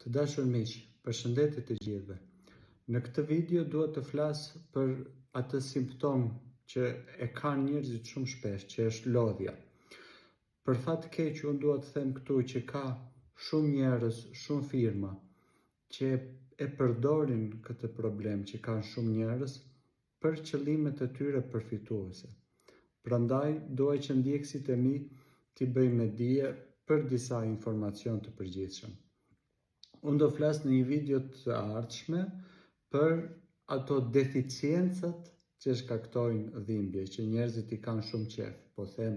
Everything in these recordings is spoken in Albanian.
Të dashur miq, përshëndetje të gjithëve. Në këtë video dua të flas për atë simptom që e kanë njerëzit shumë shpesh, që është lodhja. Për fat keq, unë dua të them këtu që ka shumë njerëz, shumë firma që e përdorin këtë problem që kanë shumë njerëz për qëllimet e tyre përfituese. Prandaj dua që ndjekësit e mi t'i bëjnë me dije për disa informacion të përgjithshëm. Unë do flas në një video të ardhshme për ato deficiencat që shkaktojnë dhimbje, që njerëzit i kanë shumë qef, po them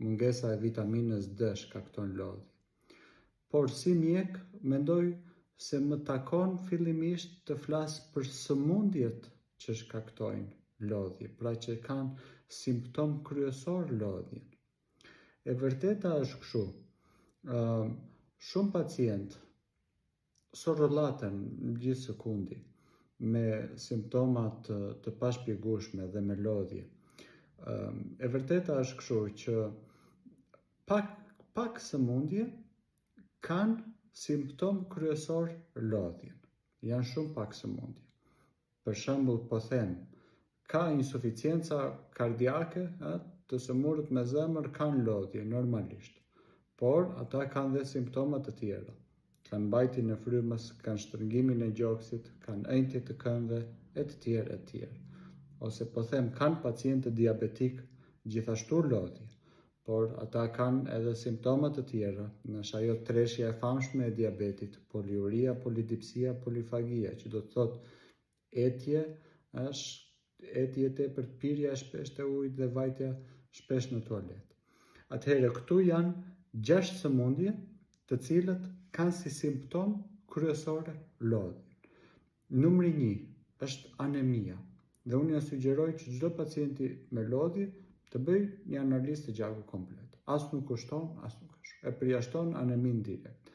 mungesa e vitaminës D shkakton lodhje. Por si mjek, mendoj se më takon fillimisht të flas për sëmundjet që shkaktojnë lodhje, pra që kanë simptom kryesor lodhjen. E vërteta është kështu, shumë pacientë sorrollaten në gjithë sekundi me simptomat të pashpjegueshme dhe me lodhje. E vërteta është kështu që pak sëmundje kanë simptom kryesor lodhjen. Janë shumë pak sëmundje. Për shembull, po them, ka insuficienca kardiake, të sëmurët me zemër kanë lodhje normalisht, por ata kanë dhe simptomat të tjera. Kanë mbajtjen e frymës, kanë shtrëngimin e gjoksit, kanë ëndje të këmbëve e të tjerë. Ose po them, kanë pacientë diabetik gjithashtu lodhje, por ata kanë edhe simptomat të tjera, është ajo treshja e famshme e diabetit, poliuria, polidipsia, polifagia, që do të thotë etje tepër, pirja e shpeshtë e ujit dhe vajtja shpesh në tualet. Atëherë, këtu janë 6 sëmundje të cilët kanë si simptom kryesore lodhjen. Numri 1 është anemia, dhe unë ja sugjeroj që çdo pacienti me lodhje të bëj një analizë të gjakut komplet. As nuk kushton, e përjashton anemin direkt.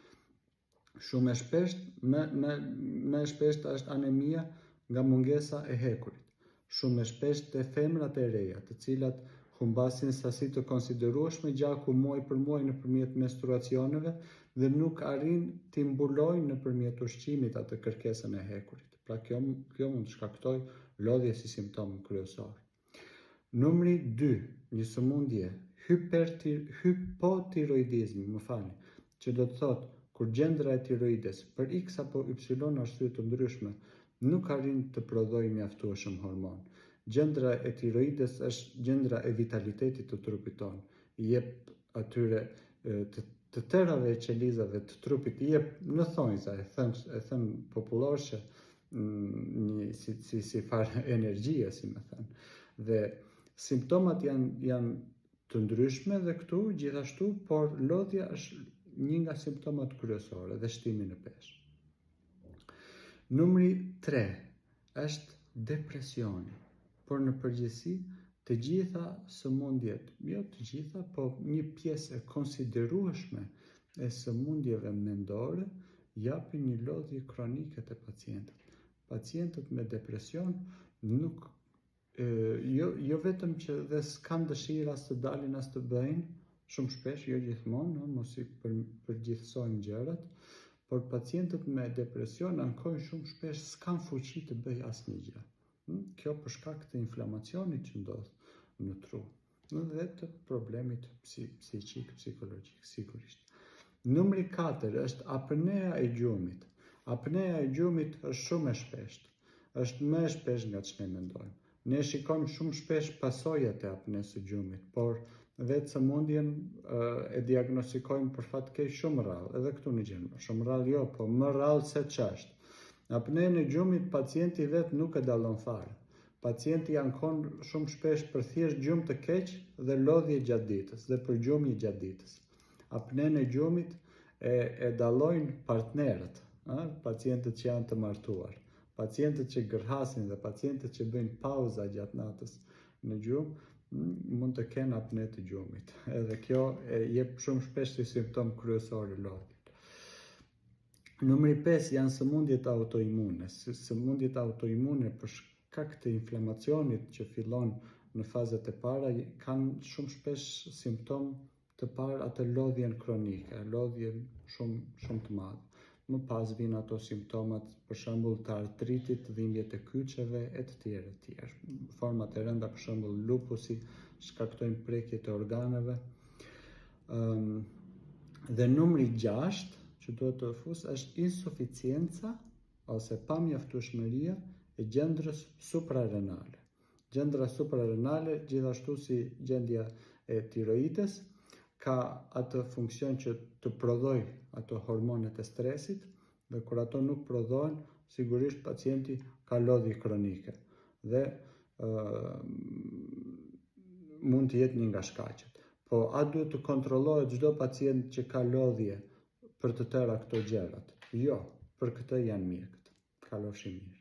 Shumë e shpesht, më e shpeshta është anemia nga mungesa e hekurit. Shumë e shpesht te femrat e reja, të cilat humbasin sasi të konsiderueshme gjaku muaj për muaj nëpërmjet menstruacioneve dhe nuk arrin t'i mbulojnë nëpërmjet ushqimit atë kërkesën e hekurit. Pra kjo mund të shkaktoj lodhje si simptom kryesor. Numri 2, një sëmundje, hypotiroidizmi, që do të thotë kur gjendra e tiroides për x apo y arsye të ndryshme nuk arrin të prodhojë mjaftueshëm hormon. Gjendra e tiroides është gjendra e vitalitetit të trupit tonë, i jep atyre të tërave e qelizave të trupit, i jep në thonjza, e thën popullorshe, si farë energjie, si me thënë. Dhe simptomat janë të ndryshme dhe këtu gjithashtu, por lodhja është një nga simptomat kryesore dhe shtimi në peshë. Numri 3 është depresioni, por në përgjithësi të gjitha sëmundjet, jo të gjitha, po një pjesë e konsiderueshme e sëmundjeve mendore japin një lodhje kronike te pacientët. Pacientët me depresion nuk jo vetëm që dhe s'kan dëshirë as të dalin as të bëjnë, shumë shpesh, jo gjithmonë, mos i përgjithësojmë gjërat, por pacientët me depresion ankojnë shumë shpesh s'kan fuqi të bëj asnjë gjë. Kjo për shkak të inflamacionit që ndodh në tru dhe të problemit psiqik, psikologjik, sigurisht. Numri 4 është apnea e gjumit. Apnea e gjumit është shumë e shpeshtë, është më e shpesh nga ç'ne mendojmë. Ne shikojmë shumë shpesh pasojat e apnes së gjumit, por vetë sëmundjen e diagnostikojmë për fat keq shumë rrallë, edhe këtu në gjenë, shumë rrallë jo, po më rrallë se ç'është. Apnejën e gjumit pacienti vetë nuk e dallon fare. Pacienti ankon shumë shpesh për thjesht gjumë të keq dhe lodhje gjatë ditës dhe për gjumje gjatë ditës. Apnejën e gjumit e dallojnë partnerët, pacientët që janë të martuar, pacientët që gërhasin dhe pacientët që bëjnë pauza gjatë natës në gjumë mund të kenë apne të gjumit. Edhe kjo e jep shumë shpesh si simptom kryesor i lodhjes. Numri 5 janë sëmundjet autoimune. Sëmundjet autoimune për shkak të inflamacionit që fillon në fazat e para kanë shumë shpesh simptom të parë atë lodhjen kronike, lodhjen shumë të madhe. më pas vijnë ato simptomat, për shembull të artritit, dhimbje të kyçeve e të tjerë. Format e rënda, për shembull lupusi, shkaktojnë prekje të organeve. Dhe numri 6 që duhet të fus është insuficienca ose pamjaftueshmëria e gjendrës suprarenale. Gjendra suprarenale, gjithashtu si gjendja e tiroides, ka atë funksion që të prodhoj ato hormonet e stresit, dhe kur ato nuk prodhohen, sigurisht pacienti ka lodhje kronike dhe mund të jetë një nga shkaqet. Po a duhet të kontrollohet çdo pacient që ka lodhje për të tëra këto gjërat? Jo, për këtë janë mjekët. Kalofshi mirë.